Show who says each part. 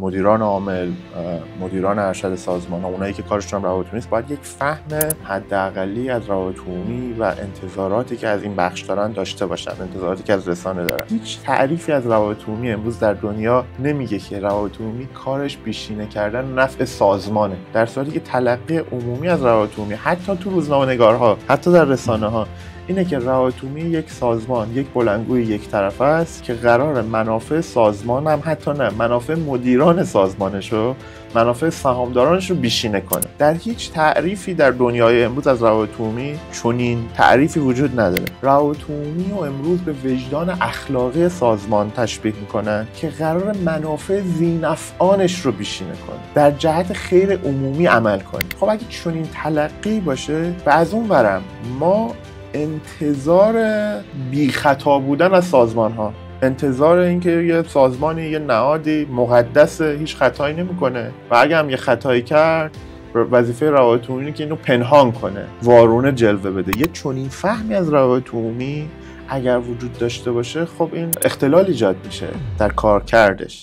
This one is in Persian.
Speaker 1: مدیران عامل، مدیران ارشد سازمان ها، اونایی که کارشون هم روابط عمومی است، باید یک فهم حداقلی از روابط عمومی و انتظاراتی که از این بخش دارن داشته باشن، انتظاراتی که از رسانه دارن. هیچ تعریفی از روابط عمومی امروز در دنیا نمیگه که روابط عمومی کارش بیشینه کردن نفع سازمانه، در صورتی که تلقی عمومی از روابط عمومی حتی تو روزنامه‌نگارها، حتی در رسانه‌ها، اینه که روابط عمومی یک سازمان یک بلندگوی یک طرفه است که قرار منافع سازمان هم حتی نه منافع مدیران سازمانشو، منافع سهامدارانش رو بیشینه کنه. در هیچ تعریفی در دنیای امروز از روابط عمومی چنین تعریفی وجود نداره. روابط عمومی رو امروز به وجدان اخلاقی سازمان تشبیه میکنن که قرار منافع ذی‌نفعانش رو بیشینه کنه، در جهت خیر عمومی عمل کنه. خب اگه چنین تلقی باشه و از اون ورم ما انتظار بی خطا بودن از سازمان ها، انتظار اینکه یه سازمانی، یه نهادی مقدسه، هیچ خطایی نمیکنه و اگه هم یه خطایی کرد وظیفه روابط عمومی که اینو پنهان کنه، وارونه جلوه بده. یه چنین فهمی از روابط عمومی اگر وجود داشته باشه، خب این اختلال ایجاد میشه در کارکردش.